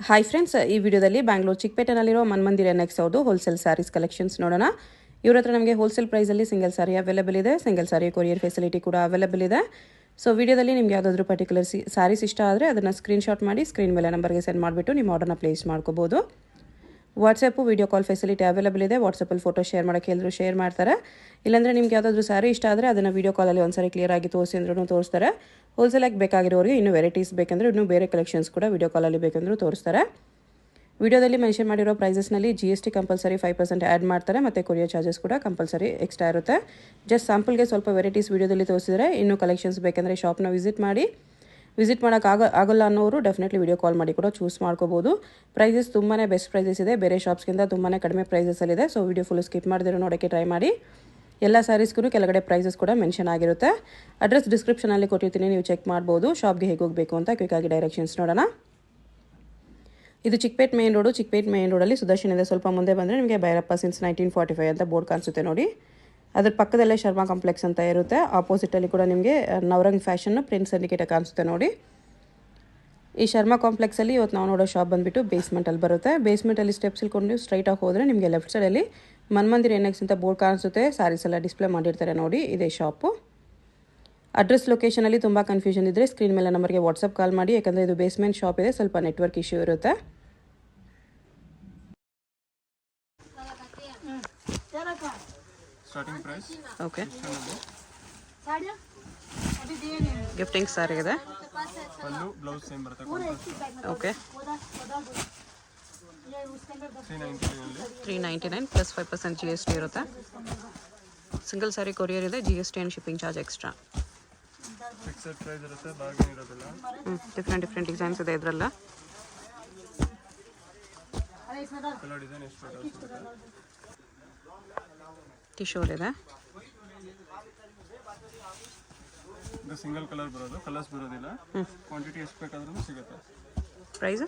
Hi friends, ಈ ವಿಡಿಯೋದಲ್ಲಿ Bangalore ಚಿಕ್ಕಪೇಟೆನಲ್ಲಿರೋ ಮನ್ಮಂದಿರ next ಅವ್ರದ್ದು ಹೋಲ್ಸೇಲ್ ಸ್ಯಾರೀಸ್ ಕಲೆಕ್ಷನ್ಸ್ ನೋಡೋಣ. ಇವ್ರ ಹತ್ರ ನಮಗೆ ಹೋಲ್ಸೇಲ್ ಪ್ರೈಸಲ್ಲಿ ಸಿಂಗಲ್ ಸಾರಿ ಅವೈಲೇಬಲ್ ಇದೆ. ಸಿಂಗಲ್ ಸಾರಿ ಕೊರಿಯರ್ ಫೆಸಿಲಿಟಿ ಕೂಡ ಅವೈಲೇಬಲ್ ಇದೆ. ಸೊ ವಿಡಿಯೋದಲ್ಲಿ ನಿಮ್ಗೆ ಯಾವುದಾದ್ರೂ ಪರ್ಟಿಕ್ಯುಲರ್ ಸ್ಯಾರೀಸ್ ಇಷ್ಟ ಆದರೆ ಅದನ್ನು ಸ್ಕ್ರೀನ್ಶಾಟ್ ಮಾಡಿ ಸ್ಕ್ರೀನ್ ಮೇಲೆ ನಂಬರ್ಗೆ ಸೆಂಡ್ ಮಾಡಿಬಿಟ್ಟು ನಿಮ್ಮ ಆರ್ಡರ್ನ ಪ್ಲೇಸ್ ಮಾಡ್ಕೋಬೋದು. WhatsApp video call facility available ಇದೆ. ವಾಟ್ಸಪ್ಪಲ್ಲಿ ಫೋಟೋ ಶೇರ್ ಮಾಡೋಕ್ಕೆ ಎಲ್ಲರೂ ಶೇರ್ ಮಾಡ್ತಾರೆ. ಇಲ್ಲಾಂದರೆ ನಿಮ್ಗೆ ಯಾವುದಾದ್ರೂ ಸ್ಯಾರಿ ಇಷ್ಟ ಆದರೆ ಅದನ್ನು ವಿಡಿಯೋ ಕಾಲಲ್ಲಿ ಒಂದ್ಸರಿ ಕ್ಲಿಯರಾಗಿ ತೋರಿಸಿ ಅಂದ್ರೂ ತೋರಿಸ್ತಾರೆ. ಹೋಲ್ಸೇಲಾಗಿ ಬೇಕಾಗಿರೋರಿಗೆ ಇನ್ನೂ ವೆರೈಟೀಸ್ ಬೇಕಂದರೆ ಇನ್ನೂ ಬೇರೆ ಕಲೆಕ್ಷನ್ಸ್ ಕೂಡ ವಿಡಿಯೋ ಕಾಲಲ್ಲಿ ಬೇಕಂದ್ರೂ ತೋರಿಸ್ತಾರೆ. ವಿಡಿಯೋದಲ್ಲಿ ಮೆನ್ಷನ್ ಮಾಡಿರೋ ಪ್ರೈಸಸ್ನಲ್ಲಿ GST ಕಂಪಲ್ಸರಿ 5% ಆ್ಯಡ್ ಮಾಡ್ತಾರೆ ಮತ್ತು ಕೊರಿಯರ್ ಚಾರ್ಜಸ್ ಕೂಡ ಕಂಪಲ್ಸರಿ ಎಕ್ಸ್ಟ್ರಾ ಇರುತ್ತೆ. ಜಸ್ಟ್ ಸ್ಯಾಂಪಲ್ಗೆ ಸ್ವಲ್ಪ ವೆರೈಟೀಸ್ ವಿಡಿಯೋದಲ್ಲಿ ತೋರಿಸಿದರೆ ಇನ್ನೂ ಕಲೆಕ್ಷನ್ಸ್ ಬೇಕಂದರೆ ಶಾಪ್ನ ವಿಸಿಟ್ ಮಾಡಿ. ವಿಸಿಟ್ ಮಾಡೋಕ್ಕಾಗಲ್ಲ ಅನ್ನೋರು ಡೆಫಿನೆಟ್ಲಿ ವಿಡಿಯೋ ಕಾಲ್ ಮಾಡಿ ಕೂಡ ಚೂಸ್ ಮಾಡ್ಕೋಬೋದು. ಪ್ರೈಸಸ್ ತುಂಬಾ ಬೆಸ್ಟ್ ಪ್ರೈಸಸ್ ಇದೆ. ಬೇರೆ ಶಾಪ್ಸ್ಗಿಂತ ತುಂಬಾ ಕಡಿಮೆ ಪ್ರೈಸಸಲ್ಲಿದೆ. ಸೊ ವಿಡಿಯೋ ಫುಲ್ ಸ್ಕಿಪ್ ಮಾಡಿದ್ರೆ ನೋಡೋಕ್ಕೆ ಟ್ರೈ ಮಾಡಿ. ಎಲ್ಲ ಸ್ಯಾರೀಸ್ಗೂ ಕೆಳಗಡೆ ಪ್ರೈಸಸ್ ಕೂಡ ಮೆನ್ಷನ್ ಆಗಿರುತ್ತೆ. ಅಡ್ರೆಸ್ ಡಿಸ್ಕ್ರಿಪ್ಷನಲ್ಲಿ ಕೊಟ್ಟಿರ್ತೀನಿ, ನೀವು ಚೆಕ್ ಮಾಡ್ಬೋದು. ಶಾಪ್ಗೆ ಹೇಗೆ ಹೋಗಬೇಕು ಅಂತ ಕ್ವಿಕ್ಕಾಗಿ ಡೈರೆಕ್ಷನ್ಸ್ ನೋಡೋಣ. ಇದು Chickpet main road. Chickpet main ರೋಡಲ್ಲಿ ಸುದರ್ಶನದಿಂದ ಸ್ವಲ್ಪ ಮುಂದೆ ಬಂದರೆ ನಿಮಗೆ ಭೈರಪ್ಪ ಸಿನ್ಸ್ 1945 ಅಂತ ಬೋರ್ಡ್ ಕಾಣಿಸುತ್ತೆ ನೋಡಿ. ಅದ್ರ ಪಕ್ಕದಲ್ಲೇ ಶರ್ಮಾ ಕಾಂಪ್ಲೆಕ್ಸ್ ಅಂತ ಇರುತ್ತೆ. ಆಪೋಸಿಟಲ್ಲಿ ಕೂಡ ನಿಮಗೆ ನವರಂಗ್ ಫ್ಯಾಷನ್ನು ಪ್ರಿನ್ಸ್ ಇಂಡಿಕೇಟರ್ ಕಾಣಿಸುತ್ತೆ ನೋಡಿ. ಈ ಶರ್ಮಾ ಕಾಂಪ್ಲೆಕ್ಸಲ್ಲಿ ಇವತ್ತು ನಾವು ನೋಡೋ ಶಾಪ್ ಬಂದುಬಿಟ್ಟು ಬೇಸ್ಮೆಂಟಲ್ಲಿ ಬರುತ್ತೆ. ಬೇಸ್ಮೆಂಟಲ್ಲಿ ಸ್ಟೆಪ್ಸ್ ಇಳ್ಕೊಂಡು ಸ್ಟ್ರೈಟಾಗಿ ಹೋದರೆ ನಿಮಗೆ ಲೆಫ್ಟ್ ಸೈಡಲ್ಲಿ ಮನ್ಮಂದಿರ NX ಅಂತ ಬೋರ್ಡ್ ಕಾಣಿಸುತ್ತೆ. ಸ್ಯಾರೀಸ್ ಎಲ್ಲ ಡಿಸ್ಪ್ಲೇ ಮಾಡಿರ್ತಾರೆ ನೋಡಿ, ಇದೇ ಶಾಪು. ಅಡ್ರೆಸ್ ಲೊಕೇಶನಲ್ಲಿ ತುಂಬ ಕನ್ಫ್ಯೂಷನ್ ಇದ್ದರೆ ಸ್ಕ್ರೀನ್ ಮೇಲೆ ನಂಬರ್ಗೆ ವಾಟ್ಸಪ್ ಕಾಲ್ ಮಾಡಿ. ಯಾಕಂದರೆ ಇದು ಬೇಸ್ಮೆಂಟ್ ಶಾಪ್ ಇದೆ, ಸ್ವಲ್ಪ ನೆಟ್ವರ್ಕ್ ಇಶ್ಯೂ ಇರುತ್ತೆ. Starting price okay. Gifting sari ಇದೆ. ಪಲ್ಲು ಬ್ಲೌಸ್ ಸೇಮ್ ಬರುತ್ತೆ. ಓಕೆ. 399 ಪ್ಲಸ್ 5% GST ಇರುತ್ತೆ. ಸಿಂಗಲ್ ಸಾರಿ ಕೊರಿಯರ್ ಇದೆ. GST and shipping charge extra. Fixed price ಇರುತ್ತೆ, ಬಾರ್ಗೇನ್ ಇರೋದಿಲ್ಲ. ಡಿಫ್ರೆಂಟ್ ಡಿಸೈನ್ಸ್ ಇದೆ ಇದರಲ್ಲ. ಕಲರ್ ಡಿಸೈನ್ ಎಷ್ಟು ಟಿಶೂಲ್ ಇದೆ. ಇದು ಸಿಂಗಲ್ ಕಲರ್ ಬರೋದು, ಕಲರ್ಸ್ ಬರೋದಿಲ್ಲ. ಕ್ವಾಂಟಿಟಿ ಎಷ್ಟು ಬೇಕಾದ್ರೂ ಸಿಗುತ್ತೆ. ಪ್ರೈಸು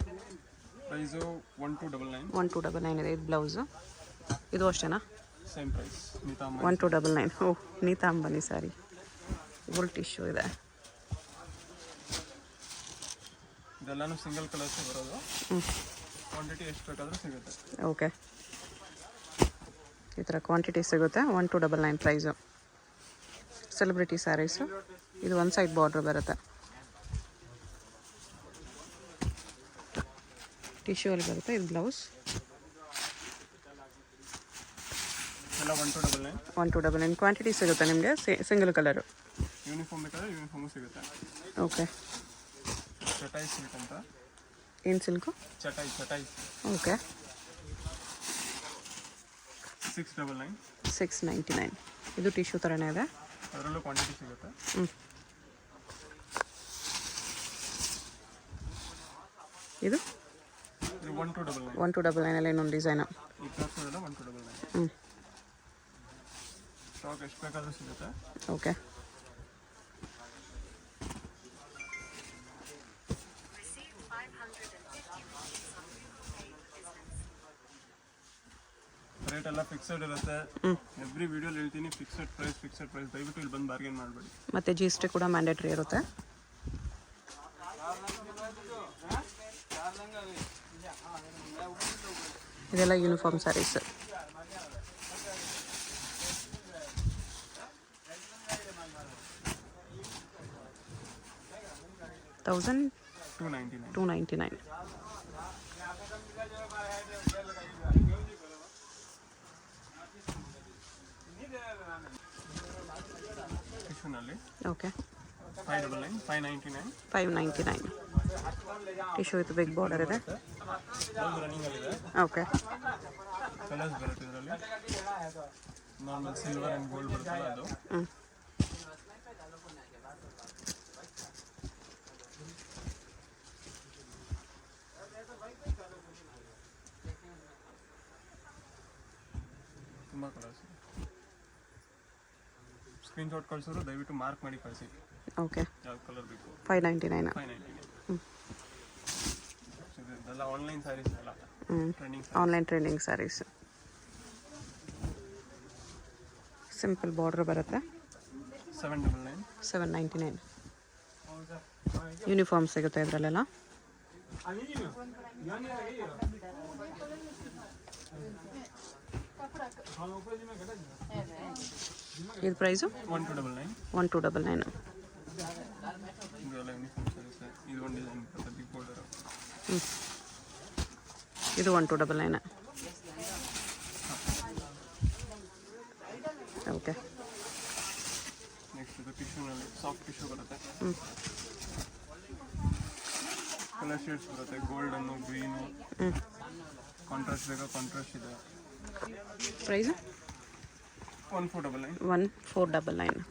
1299. 1299 ಇದೆ. ಇದು ಬ್ಲೌಸು. ಇದು ಅಷ್ಟೇನಾ? Same price. 1299. ಓಹ್, ನೀತಾಂಬನಿ ಸಾರಿ. ಗೋಲ್ಡ್ ಟಿಶ್ಯೂ ಇದೆ. ಇದೆಲ್ಲಾನು ಸಿಂಗಲ್ ಕಲರ್ಸ್ ಬರೋದು. ಕ್ವಾಂಟಿಟಿ ಎಷ್ಟು ಬೇಕಾದ್ರೂ ಸಿಗುತ್ತೆ. ಓಕೆ. ಈ ಥರ ಕ್ವಾಂಟಿಟಿ ಸಿಗುತ್ತೆ. 1299 ಪ್ರೈಸು. ಸೆಲೆಬ್ರಿಟಿ ಸ್ಯಾರೀಸು. ಇದು ಒಂದು ಸೈಡ್ ಬಾರ್ಡ್ರ್ ಬರುತ್ತೆ. ಟಿಶ್ಯೂ ಅಲ್ಲಿ ಬರುತ್ತೆ. ಇದು ಬ್ಲೌಸ್. ಎಲ್ಲ 1299. 1299 ಕ್ವಾಂಟಿಟಿ ಸಿಗುತ್ತೆ ನಿಮಗೆ. Single colour. ಯೂನಿಫಾರ್ಮ್ ಬೇಕಾದ್ರೆ ಯೂನಿಫಾರ್ಮು ಸಿಗುತ್ತೆ. ಓಕೆ. ಚಟಾಯಿ ಸಿಲ್ಕ್ ಅಂತ. ಏನು ಸಿಲ್ಕು? ಚಟಾಯಿ. ಓಕೆ. 699. 699. ಇದು ಟಿಶ್ಯೂ ಥರನೇ ಇದೆ. ಅದರಲ್ಲೂ ಕ್ವಾಂಟಿಟಿ ಸಿಗುತ್ತೆ. ಇದು 1299. 1299 ಇನ್ನೊಂದು ಡಿಸೈನು. ಈ ಕ್ಲಾಸ್ 1299. ಸ್ಟಾಕ್ ಎಷ್ಟು ಬೇಕಾದ್ರೂ ಸಿಗುತ್ತೆ. ಓಕೆ. ರೇಟ್ ಎಲ್ಲ ಫಿಕ್ಸೆಡ್ ಇರುತ್ತೆ. ಎವ್ರಿ ವಿಡಿಯೋಲಿ ಹೇಳ್ತೀನಿ, ಫಿಕ್ಸೆಡ್ ಪ್ರೈಸ್. ದಯವಿಟ್ಟು ಇಲ್ಲಿ ಬಂದು ಬಾರ್ಗೇನ್ ಮಾಡಬೇಡಿ. ಮತ್ತು GST ಕೂಡ ಮ್ಯಾಂಡೇಟ್ರಿ ಇರುತ್ತೆ. ಇದೆಲ್ಲ ಯೂನಿಫಾರ್ಮ್ ಸ್ಯಾರೀಸ್. $1,299. ಟಿಶ್ಯೂನಲ್ಲಿ okay. 599. 599. Tissue with big border ಇದೆ. ಬ್ಲೌಸ್ ರನ್ನಿಂಗಲ್ಲಿದೆ. ಓಕೆ. ಕಲರ್ಸ್ ಬರುತ್ತೆ ಇದರಲ್ಲಿ. ನಾರ್ಮಲ್ ಸಿಲ್ವರ್ ಆ್ಯಂಡ್ ಗೋಲ್ಡ್ ಬರುತ್ತಲ್ಲ ಅದು. ತುಂಬ ಕಲರ್ಸ್. ಸ್ಕ್ರೀನ್ಶಾಟ್ ಕಳಿಸೋರು ದಯವಿಟ್ಟು ಮಾರ್ಕ್ ಮಾಡಿ ಕಳಿಸಿ. ಓಕೆ. ಯಾವ ಕಲರ್ ಬೇಕು. 599. 599. ಇದೆಲ್ಲ ಆನ್ಲೈನ್ ಸ್ಯಾರೀಸ್ ಅಲ್ಲ, online trending sarees. Simple border ಬರುತ್ತೆ. 799. 799. ಯೂನಿಫಾರ್ಮ್ ಸಿಗುತ್ತೆ ಇದರಲ್ಲೆಲ್ಲ. ಇದು ಪ್ರೈಸು 1299. 1299. ಇದೆಲ್ಲ ಯೂನಿಫಾರ್ಮ್ ಸರಿ ಸರ್. ಇದು ಒಂದು ಡಿಸೈನ್ ಬರುತ್ತೆ ಬಿಗ್ ಬಾರ್ಡರ್. ಇದು 1299. ಓಕೆ. ನೆಕ್ಸ್ಟ್ ಇದು ಟಿಶ್ಯೂನಲ್ಲಿ ಸಾಫ್ಟ್ ಟಿಶ್ಯೂ ಬರುತ್ತೆ. ಕಲರ್ ಶೇಡ್ಸ್ ಬರುತ್ತೆ. ಗೋಲ್ಡನ್ನು, ಗ್ರೀನು, ಕಾಂಟ್ರಾಸ್ಟ್ ಬೇಕಾ ಕಾಂಟ್ರಾಸ್ಟ್ ಇದೆ. ಪ್ರೈಸು 1499. 1499.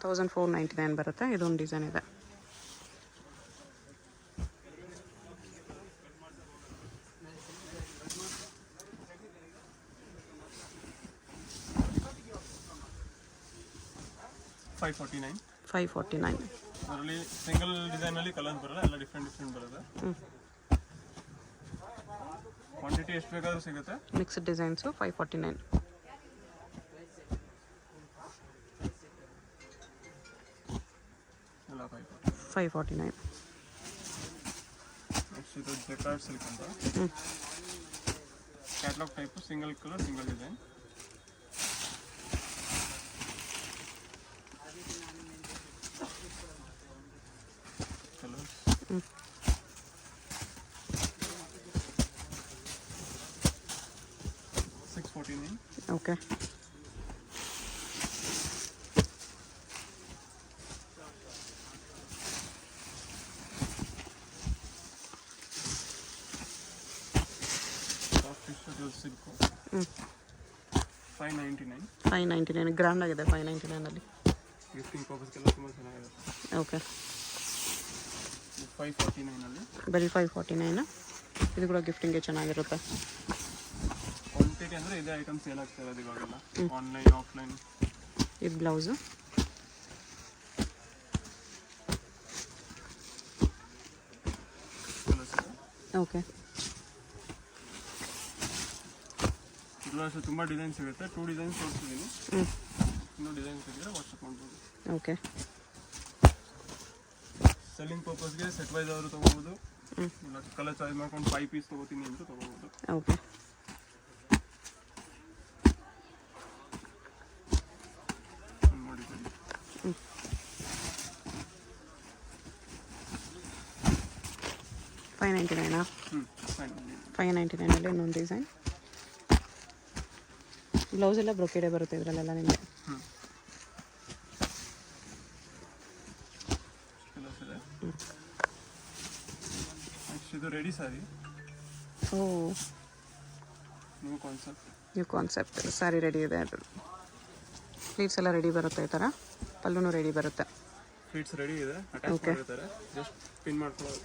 1499 ಬರುತ್ತೆ. ಇದೊಂದು ಡಿಸೈನ್ ಇದೆ. $549. ಅದರಲ್ಲಿ ಸಿಂಗಲ್ ಡಿಸೈನಲ್ಲಿ ಕಲರ್ಸ್ ಬರಲ್ಲ, ಎಲ್ಲ ಡಿಫ್ರೆಂಟ್ ಬರುತ್ತೆ. ಕ್ವಾಂಟಿಟಿ ಎಷ್ಟು ಬೇಕಾದ್ರೂ ಸಿಗುತ್ತೆ. Mixed designs 549. ಎಲ್ಲ 549. ನೆಕ್ಸ್ಟ್ ಇದು ಜೆಕಾರ್ಡ್ ಸಿಲ್ಕ್ ಅಂತ catalogue type, single colour single design. Colours $649. Okay. Silk 599. 599 grand ಆಗಿದೆ. 599 ಗಿಫ್ಟಿಂಗ್ ಪರ್ಪಸ್ಗೆಲ್ಲ ತುಂಬ ಚೆನ್ನಾಗಿರುತ್ತೆ. ಓಕೆ. 549 ಬರೀ 549. ಇದು ಕೂಡ ಗಿಫ್ಟಿಂಗ್ಗೆ ಚೆನ್ನಾಗಿರುತ್ತೆ. ಕ್ವಾಂಟಿಟಿ ಅಂದರೆ ಇದೇ ಐಟಮ್ ಸೇಲ್ ಆಗ್ತಾ ಇರೋದು ಇವಾಗೆಲ್ಲ, ಆನ್ಲೈನ್ ಆಫ್ಲೈನ್. ಇದು ಬ್ಲೌಸು. ಓಕೆ. ಇದರಲ್ಲೂ ತುಂಬ ಡಿಸೈನ್ ಸಿಗುತ್ತೆ. 2 ಡಿಸೈನ್ಸ್ ತೋರಿಸಿದ್ದೀನಿ. ಇನ್ನೂ ಡಿಸೈನ್ಸ್ ಇದ್ದರೆ ವಾಟ್ಸಪ್ ಮಾಡ್ಬೋದು. ಓಕೆ. ಸೆಲ್ಲಿಂಗ್ ಪರ್ಪಸ್ಗೆ ಸೆಟ್ ವೈಸ್ ಅವರು ತೊಗೋಬೋದು. ಇಲ್ಲ ಕಲರ್ ಚಾಯ್ಸ್ ಮಾಡ್ಕೊಂಡು 5 ಪೀಸ್ ತೊಗೋತೀನಿ ಅಂತ ತೊಗೋಬೋದು. ಓಕೆ. ನೋಡಿ ಸರಿ. 599. 599 ಇನ್ನೊಂದು ಡಿಸೈನ್. ಬ್ಲೌಸ್ ಎಲ್ಲ ಬ್ರೊಕೆಡೇ ಬರುತ್ತೆ ಇದರಲ್ಲೆಲ್ಲ ನಿಮಗೆ. ನೆಕ್ಸ್ಟ್ ಇದು ರೆಡಿ ಸಾರಿ. ಓ, ನ್ಯೂ ಕಾನ್ಸೆಪ್ಟ್ ಸಾರಿ ರೆಡಿ ಇದೆ. ಅದು ಸ್ಲೀವ್ಸ್ ಎಲ್ಲ ರೆಡಿ ಬರುತ್ತೆ. ಈ ಥರ ಪಲ್ಲುನು ರೆಡಿ ಬರುತ್ತೆ. ಫ್ಲೀಟ್ಸ್ ರೆಡಿ ಇದೆ, ಅಟ್ಯಾಚ್ ಮಾಡಿರ್ತಾರೆ, ಜಸ್ಟ್ ಪಿನ್ ಮಾಡ್ಕೊಳ್ಳೋದು.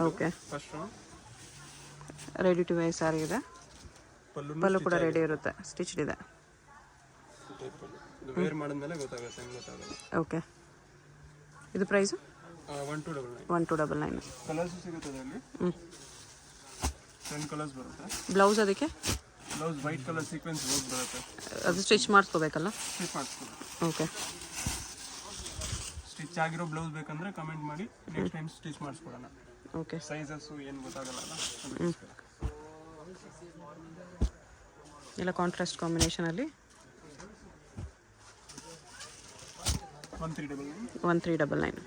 Okay. First ready to wear sari ಇದೆ. ಪಲ್ಲು ಕೂಡ ರೆಡಿ ಇರುತ್ತೆ, ಸ್ಟಿಚ್ಡ್ ಇದೆ. ಇದು ವೇರ್ ಮಾಡಿದ್ಮೇಲೆ ಗೊತ್ತಾಗುತ್ತೆ, ಹೆಂಗೆ ಗೊತ್ತಾಗಲ್ಲ. ಓಕೆ. ಇದು ಪ್ರೈಸು 1299. 1299. ಕಲರ್ಸ್ ಸಿಗುತ್ತೆ ಅದರಲ್ಲಿ. 10 ಕಲರ್ಸ್ ಬರುತ್ತೆ. ಬ್ಲೌಸ್ ಅದಕ್ಕೆ blouse white colour sequence work ಬರುತ್ತೆ. ಅದು ಸ್ಟಿಚ್ ಮಾಡಿಸ್ಕೋಬೇಕಲ್ಲ? ಸ್ಟಿಚ್ ಮಾಡಿಸ್ಬೋದು. ಓಕೆ. ಸ್ಟಿಚ್ ಆಗಿರೋ ಬ್ಲೌಸ್ ಬೇಕಂದ್ರೆ ಕಮೆಂಟ್ ಮಾಡಿ, ನೆಕ್ಸ್ಟ್ ಟೈಮ್ ಸ್ಟಿಚ್ ಮಾಡಿಸ್ಕೊಡೋಣ. ಓಕೆ. ಸೈಜಸ್ಸು ಏನು ಗೊತ್ತಾಗಲ್ಲ. ಎಲ್ಲ ಕಾಂಟ್ರಾಸ್ಟ್ ಕಾಂಬಿನೇಷನಲ್ಲಿ 1399.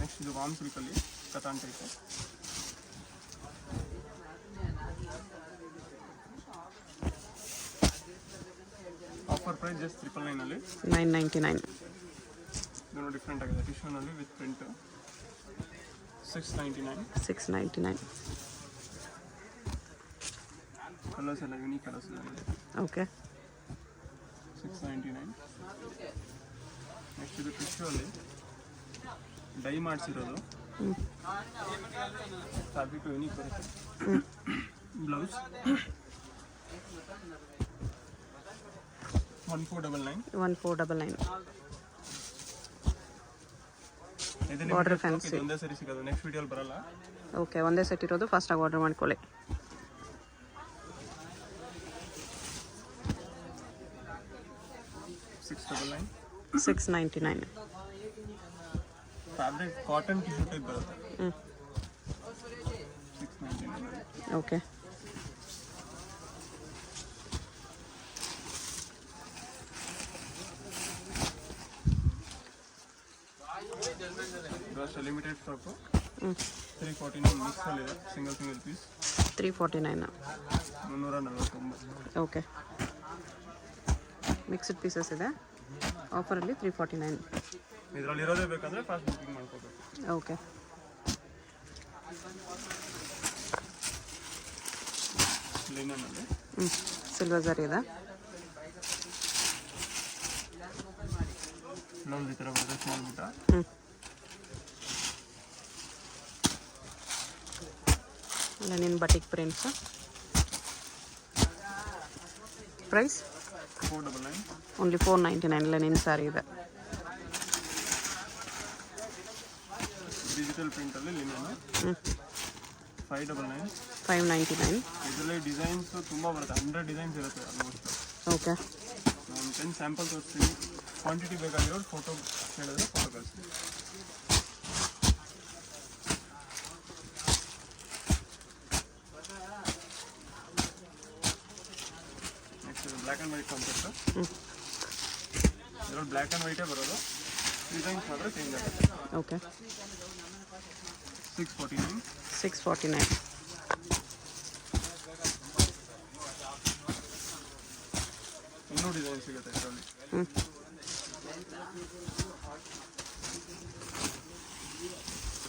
ನೆಕ್ಸ್ಟ್ ಇದು ವಾಮ್ ಸಿಲ್ಕಲ್ಲಿ ಕತಾನ್ ಟೈಪ್. Offer price just 999 999. ಇದನ್ನು ಡಿಫ್ರೆಂಟ್ ಆಗಿದೆ. ಟಿಶ್ಯೂನಲ್ಲಿ ವಿತ್ ಪ್ರಿಂಟ್ 699. 699. ಕಲರ್ಸ್ ಎಲ್ಲ ಯೂನಿಕ್ ಕಲರ್ಸ್ ಇದೆ. ಓಕೆ. 699. ನೆಕ್ಸ್ಟ್ ಇದು ಟಿಶ್ಯೂ ಅಲ್ಲಿ ಡೈ ಮಾಡಿಸಿರೋದು. ಫ್ಯಾಬ್ರಿಕ್ ಯೂನಿಕ್ ಬರುತ್ತೆ. ಬ್ಲೌಸ್ 1499. 1499. ಇದರಲ್ಲಿ ಬಾರ್ಡರ್ ಫ್ಯಾನ್ಸಿ ಒಂದೇ ಸರಿ ಸಿಗೋದು, ನೆಕ್ಸ್ಟ್ ವಿಡಿಯೋಲಿ ಬರಲ್ಲ. ಓಕೆ. ಒಂದೇ ಸೆಟ್ ಇರೋದು, ಫಾಸ್ಟಾಗಿ ಆರ್ಡರ್ ಮಾಡ್ಕೊಳ್ಳಿ. $699. ಫ್ಯಾಬ್ರಿಕ್ ಕಾಟನ್ ಟಿಶ್ಯೂ ಟೈಪ್ ಬರುತ್ತೆ. ಹ್ಞೂ 699. ಓಕೆ. ಇದು ಲಿಮಿಟೆಡ್ ಸ್ಟಾಕು. ಹ್ಞೂ 349 ಮಿಕ್ಸಲ್ಲಿದೆ, single piece. 349. 349. Okay. Mixed pieces ಇದೆ, ಆಫರಲ್ಲಿ 349. ಇದರಲ್ಲಿ ಇರೋದೇ ಬೇಕಂದ್ರೆ ಫಾಸ್ಟ್ ಬುಕಿಂಗ್ ಮಾಡ್ಕೋಬೇಕು. ಓಕೆ. ಲಿನನಲ್ಲಿ ಸಿಲ್ವರ್ ಜರಿ ಇದೆ. ಬ್ಲೌಸ್ ಈ ಥರ ಬರುತ್ತೆ, ಸ್ಮಾಲ್ ಬುಟ್ಟ. ಹ್ಞೂ linen batik prints. Price 499. Only 499. Linen saree ಇದೆ. ಡಿಜಿಟಲ್ ಪ್ರಿಂಟಲ್ಲಿ ಲಿನನ್. ಹ್ಞೂ 599. 599. ಇದರಲ್ಲಿ ಡಿಸೈನ್ಸ್ ತುಂಬ ಬರುತ್ತೆ, 100 ಡಿಸೈನ್ಸ್ ಇರುತ್ತೆ ಆಲ್ಮೋಸ್ಟ್. ಓಕೆ. ಒಂದು 10 ಸ್ಯಾಂಪಲ್ ತೋರಿಸ್ತೀನಿ. ಕ್ವಾಂಟಿಟಿ ಬೇಕಾಗಿರೋದು ಫೋಟೋ ಹೇಳಿದ್ರೆ ಫೋಟೋ ಕಳಿಸ್ತೀನಿ. Next black and white concept. ಇದರಲ್ಲಿ ಬ್ಲ್ಯಾಕ್ ಆ್ಯಂಡ್ ವೈಟೇ ಬರೋದು, ಡಿಸೈನ್ಸ್ ಮಾತ್ರ ಚೇಂಜ್ ಆಗುತ್ತೆ. ಓಕೆ. 649. 649. ಇನ್ನೂ ಡಿಸೈನ್ ಸಿಗುತ್ತೆ ಇದರಲ್ಲಿ. ಹ್ಞೂ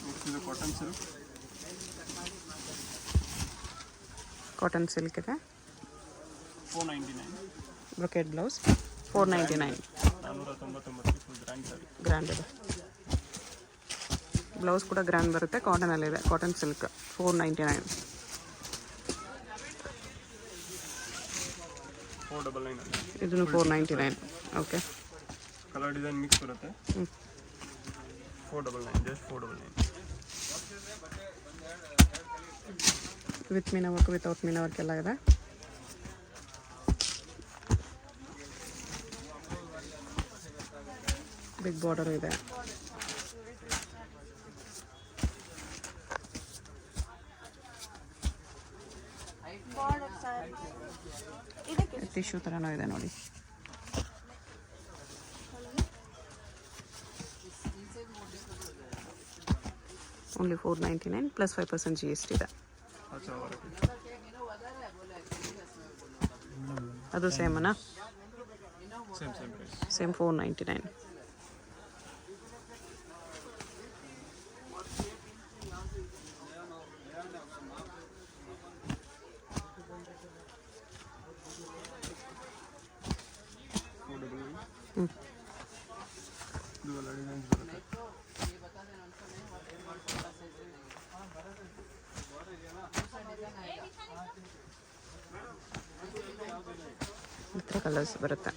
ನೆಕ್ಸ್ಟ್ ಇದು ಕಾಟನ್ ಸಿಲ್ಕ್. ಕಾಟನ್ ಸಿಲ್ಕ್ ಇದೆ. 499. Brocade blouse 499. 499 full grand sari. Grand ಇದೆ. ಬ್ಲೌಸ್ ಕೂಡ ಗ್ರ್ಯಾಂಡ್ ಬರುತ್ತೆ, ಕಾಟನಲ್ಲಿದೆ. Cotton silk 499. 499. ಇದನ್ನು 499. ಓಕೆ. ಕಲರ್ ಡಿಸೈನ್ ಮಿಕ್ಸ್ ಬರುತ್ತೆ. 499, just 499. With Meena work, without Meena work ಎಲ್ಲ ಇದೆ. ಬಿಗ್ ಬಾರ್ಡರ್ ಇದೆ. ಟಿಶ್ಯೂ ಥರನೂ ಇದೆ ನೋಡಿ. ಓನ್ಲಿ 499 ಪ್ಲಸ್ 5% GST ಇದೆ. ಅದು ಸೇಮನಾ? Same price. ಸೇಮ್ 499. ಇದು ಎಲ್ಲ ಡಿಸೈನ್ಸ್ ಬರುತ್ತೆ. ಈ ಥರ ಕಲರ್ಸ್ ಬರುತ್ತೆ.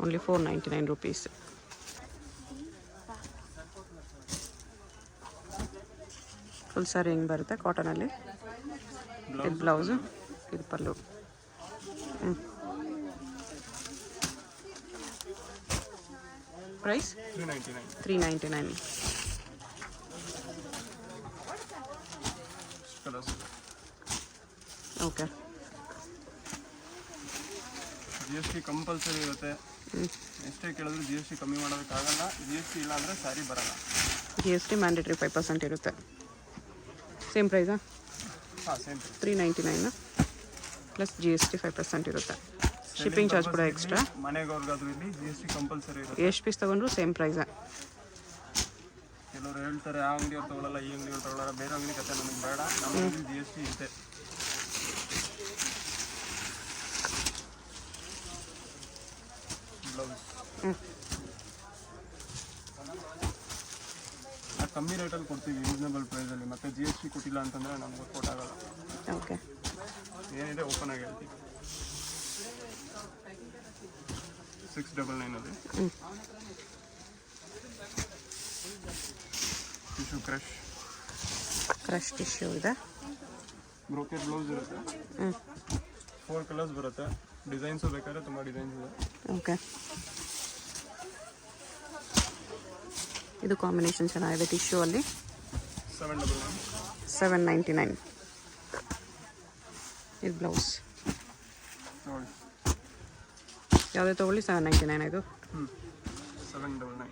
Only 499 rupees. ಫುಲ್ ಸ್ಯಾರಿ ಹಿಂಗೆ ಬರುತ್ತೆ ಕಾಟನಲ್ಲಿ. ಇದು ಬ್ಲೌಸು, ಇದು ಪಲ್ಲು. Price 399. Colours. Okay. GST compulsory ಇರುತ್ತೆ. ಎಷ್ಟೇ ಕೇಳಿದ್ರು GST ಕಮ್ಮಿ ಮಾಡೋದಕ್ಕಾಗಲ್ಲ. GST ಇಲ್ಲ ಅಂದರೆ ಸ್ಯಾರಿ ಬರಲ್ಲ. GST ಮ್ಯಾಂಡೇಟ್ರಿ 5% ಇರುತ್ತೆ. ಸೇಮ್ ಪ್ರೈಸಾ? ಹಾಂ, ಸೇಮ್ ಪ್ರೈಸ್. 399 ಪ್ಲಸ್ GST 5% ಇರುತ್ತೆ. ಶಿಪ್ಪಿಂಗ್ ಚಾರ್ಜ್ ಕೂಡ ಎಕ್ಸ್ಟ್ರಾ. ಮನೆಗವ್ರಿಗಾದ್ರೂ ಇಲ್ಲಿ GST ಕಂಪಲ್ಸರಿ ಇರುತ್ತೆ. ಎಷ್ಟು ಪೀಸ್ ತೊಗೊಂಡ್ರು ಸೇಮ್ ಪ್ರೈಸಾ? ಕೆಲವರು ಹೇಳ್ತಾರೆ ಆ ಅಂಗಡಿಯವ್ರು ತೊಗೊಳ್ಳಲ್ಲ, ಈ ಅಂಗಡಿಯವ್ರು ತೊಗೊಳ್ಳಲ್ಲ, ಬೇರೆ ಅಂಗಡಿ ಕತೆ ನಮಗೆ ಬೇಡ, ನಮಗೆ GST ಇದೆ. ಬ್ಲೌಸ್ ಕಮ್ಮಿ ರೇಟಲ್ಲಿ ಕೊಡ್ತೀವಿ, ರೀಸನಬಲ್ ಪ್ರೈಸಲ್ಲಿ. ಮತ್ತು GST ಕೊಟ್ಟಿಲ್ಲ ಅಂತಂದರೆ ನಮ್ಗೆ ವರ್ಕೌಟ್ ಆಗಲ್ಲ. ಓಕೆ. ಏನಿದೆ ಓಪನ್ ಆಗಿ ಹೇಳ್ತೀವಿ. 699 ಟಿಶ್ಯೂ ಕ್ರಶ್ ಟಿಶ್ಯೂ ಇದೆ. ಬ್ರೋಕೆಟ್ ಬ್ಲೌಸ್ ಇರುತ್ತೆ. 4 ಕಲರ್ಸ್ ಬರುತ್ತೆ. ಡಿಸೈನ್ಸು ಬೇಕಾದ್ರೆ ತುಂಬ ಡಿಸೈನ್ಸ್ ಇದೆ. ಓಕೆ. ಇದು ಕಾಂಬಿನೇಷನ್ ಚೆನ್ನಾಗಿದೆ ಟಿಶ್ಯೂ ಅಲ್ಲಿ. 799. ಇದು ಬ್ಲೌಸ್ ನೋಡಿ ಯಾವುದೇ ತೊಗೊಳ್ಳಿ 799 ಇದು. 799.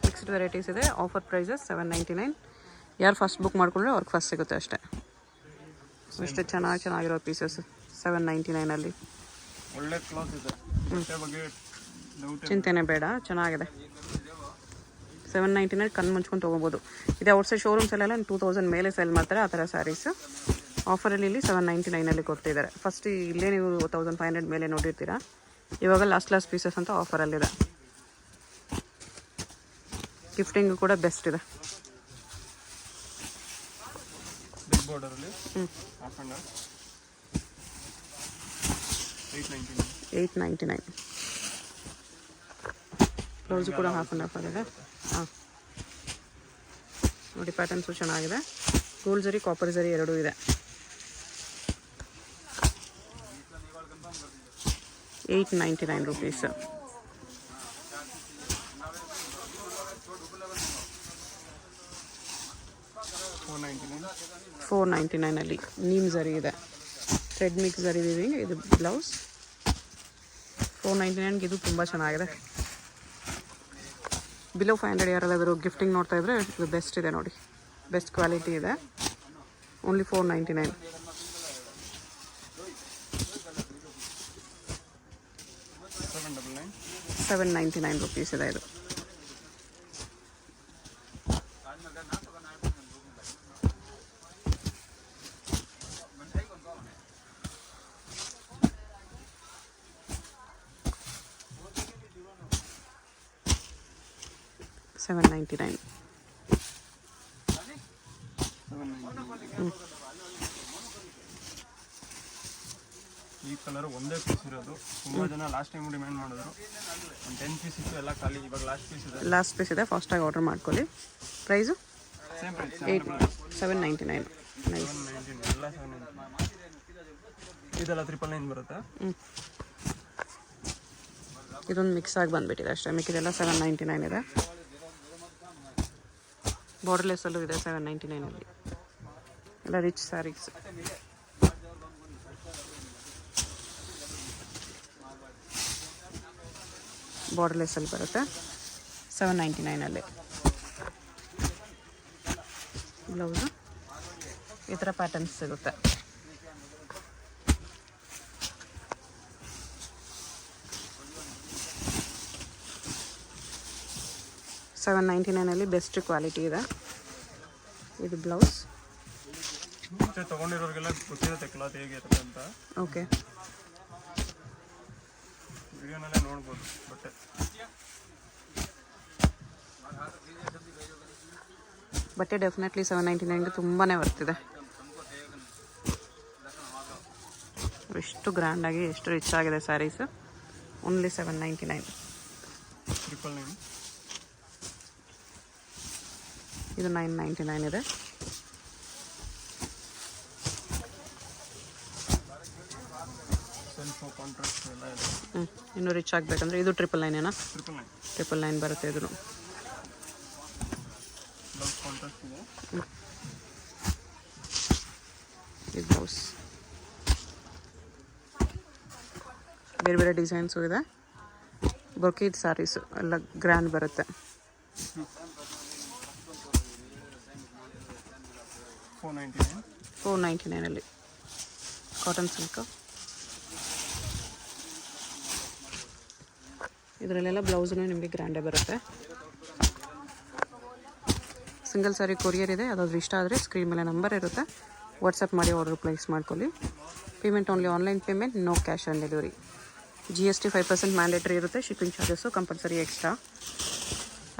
ಫಿಕ್ಸ್ಡ್ ವೆರೈಟೀಸ್ ಇದೆ. Offer prices 799. ಯಾರು ಫಸ್ಟ್ ಬುಕ್ ಮಾಡಿಕೊಂಡ್ರೆ ಅವ್ರಿಗೆ ಫಸ್ಟ್ ಸಿಗುತ್ತೆ ಅಷ್ಟೇ. ಅಷ್ಟೇ ಚೆನ್ನಾಗಿರೋ ಪೀಸಸ್ 799 ಒಳ್ಳೆ ಕ್ಲಾತ್ ಇದೆ. ಬಟ್ಟೆ ಬಗ್ಗೆ ಚಿಂತೆನೇ ಬೇಡ, ಚೆನ್ನಾಗಿದೆ. 799 ಕಣ್ಣು ಮುಚ್ಕೊಂಡು ತೊಗೋಬೋದು. ಇದೆ ಔಟ್ಸೈಡ್ ಶೋರೂಮ್ಸಲ್ಲೆಲ್ಲ 2000 ಮೇಲೆ ಸೆಲ್ ಮಾಡ್ತಾರೆ ಆ ಥರ ಸ್ಯಾರೀಸ್. ಆಫರಲ್ಲಿ ಇಲ್ಲಿ 799 ಕೊಡ್ತಿದ್ದಾರೆ. ಫಸ್ಟ್ ಇಲ್ಲೇ ನೀವು 1500 ಮೇಲೆ ನೋಡಿರ್ತೀರಾ. ಇವಾಗ ಲಾಸ್ಟ್ ಪೀಸಸ್ ಅಂತ ಆಫರಲ್ಲಿದೆ. ಗಿಫ್ಟಿಂಗು ಕೂಡ ಬೆಸ್ಟ್ ಇದೆ. ಬಿಗ್ ಬಾರ್ಡರಲ್ಲಿ ಹಾಫ್ ಅಂಡ್ ಹಾಫ್ 899. ಬ್ಲೌಸು ಕೂಡ ಹಾಫ್ ಆ್ಯಂಡ್ ಹಾಫ್ ಆಗಿದೆ. ಹಾಂ ನೋಡಿ ಪ್ಯಾಟರ್ನ್ಸು ಚೆನ್ನಾಗಿದೆ. ಗೋಲ್ಡ್ ಜರಿ ಕಾಪರ್ ಜರಿ ಎರಡೂ ಇದೆ. 899 rupees. $499 ನೀಮ್ ಜರಿ ಇದೆ. ಥ್ರೆಡ್ ಮಿಕ್ಸ್ ಜರಿ ವಿವಿಂಗ್. ಇದು ಬ್ಲೌಸ್ 499 ಇದು ತುಂಬ ಚೆನ್ನಾಗಿದೆ. ಬಿಲೋ 500 ಯಾರಾದರೂ ಗಿಫ್ಟಿಂಗ್ ನೋಡ್ತಾ ಇದ್ರೆ ಇದು ಬೆಸ್ಟ್ ಇದೆ ನೋಡಿ. ಬೆಸ್ಟ್ ಕ್ವಾಲಿಟಿ ಇದೆ. ಓನ್ಲಿ 499. 799 rupees ಇದೆ ಇದು. $799. ಈ ಕಲರ್ ಒಂದೇ ಪೀಸ್ ಇರೋದು. ತುಂಬಾ ಜನ ಲಾಸ್ಟ್ ಟೈಮ್ ಡಿಮ್ಯಾಂಡ್ ಮಾಡಿದ್ರು. ಒಂದು 10 ಪೀಸ್ ಇತ್ತು, ಎಲ್ಲ ಖಾಲಿ. ಇವಾಗ ಲಾಸ್ಟ್ ಪೀಸ್ ಇದೆ. ಫಾಸ್ಟಾಗಿ ಆರ್ಡರ್ ಮಾಡ್ಕೊಳ್ಳಿ. Price same price 799. ನೈಸ್. 799 ಎಲ್ಲ 799. ಇದೆಲ್ಲ 999 ಬರುತ್ತೆ. ಇದೊಂದು ಮಿಕ್ಸ್ ಆಗಿ ಬಂದ್ಬಿಟ್ಟಿದೆ ಅಷ್ಟೇ. ಮಿಕ್ಕಿದೆಲ್ಲ 799 ಇದೆ. ಬಾರ್ಡರ್ಲೆಸ್ಸಲ್ಲೂ ಇದೆ 799 ಎಲ್ಲ ರಿಚ್ ಸ್ಯಾರೀಸ್. ಬಾರ್ಡರ್ಲೆಸ್ಸಲ್ಲಿ ಬರುತ್ತೆ 799 ಬ್ಲೌಸು ಈ ಥರ ಪ್ಯಾಟರ್ನ್ಸ್ ಸಿಗುತ್ತೆ. $799 ಬೆಸ್ಟ್ ಕ್ವಾಲಿಟಿ ಇದೆ. ಇದು ಬ್ಲೌಸ್. ಮತ್ತೆ ತಗೊಂಡಿರೋರಿಗೆಲ್ಲ ಗೊತ್ತಿರುತ್ತೆ ಕ್ಲಾತ್ ಹೇಗಿರುತ್ತೆ ಅಂತ. ಓಕೆ, ವಿಡಿಯೋನಲ್ಲೇ ನೋಡ್ಬೋದು. ಬಟ್ಟೆ ಡೆಫಿನೆಟ್ಲಿ 799 ತುಂಬಾ ಬರ್ತಿದೆ. ಎಷ್ಟು ಗ್ರ್ಯಾಂಡಾಗಿ ಎಷ್ಟು ರಿಚ್ ಆಗಿದೆ ಸ್ಯಾರೀಸ್. ಓನ್ಲಿ 799. 999. ಇದು 999 ಇದೆ. ಕಾಂಟ್ರಾಸ್ಟ್ ಎಲ್ಲ ಇದೆ. ಇನ್ನೂ ರಿಚ್ ಆಗಬೇಕಂದ್ರೆ ಇದು 999. 999 ಬರುತ್ತೆ. ಇದು ಬ್ಲೌಸ್ ಕಾಂಟ್ರಾಸ್ಟ್ ಇದೆ. ಇದು ಬ್ಲೌಸ್ ಬೇರೆ ಬೇರೆ ಡಿಸೈನ್ಸು ಇದೆ. ಬ್ರೊಕೇಡ್ ಸ್ಯಾರೀಸು ಎಲ್ಲ ಗ್ರ್ಯಾಂಡ್ ಬರುತ್ತೆ. 499 ಕಾಟನ್ ಸಿಲ್ಕ್. ಇದರಲ್ಲೆಲ್ಲ ಬ್ಲೌಸ್ನು ನಿಮಗೆ ಗ್ರ್ಯಾಂಡೇ ಬರುತ್ತೆ. ಸಿಂಗಲ್ ಸ್ಯಾರಿ ಕೊರಿಯರ್ ಇದೆ. ಅದಾದರೂ ಇಷ್ಟ ಆದರೆ ಸ್ಕ್ರೀನ್ ಮೇಲೆ ನಂಬರ್ ಇರುತ್ತೆ, ವಾಟ್ಸಪ್ ಮಾಡಿ ಆರ್ಡರ್ ಪ್ಲೇಸ್ ಮಾಡ್ಕೊಳ್ಳಿ. Payment only online payment, no cash on delivery. GST 5% mandatory ಇರುತ್ತೆ. Shipping charges compulsory extra.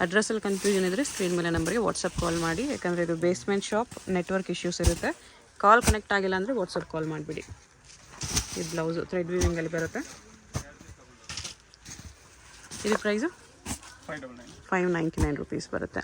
ಅಡ್ರೆಸ್ಸಲ್ಲಿ ಕನ್ಫ್ಯೂಷನ್ ಇದ್ದರೆ ಸ್ಕ್ರೀನ್ ಮೇಲೆ ನಂಬರ್ಗೆ ವಾಟ್ಸಪ್ ಕಾಲ್ ಮಾಡಿ. ಯಾಕಂದರೆ ಇದು ಬೇಸ್ಮೆಂಟ್ ಶಾಪ್, ನೆಟ್ವರ್ಕ್ ಇಶ್ಯೂಸ್ ಇರುತ್ತೆ. ಕಾಲ್ ಕನೆಕ್ಟ್ ಆಗಿಲ್ಲ ಅಂದರೆ ವಾಟ್ಸಪ್ ಕಾಲ್ ಮಾಡಿಬಿಡಿ. ಇದು ಬ್ಲೌಸು ಥ್ರೆಡ್ ವೀವಿಂಗಲ್ಲಿ ಬರುತ್ತೆ. ಇದು ಪ್ರೈಸು 599 599 rupees ಬರುತ್ತೆ.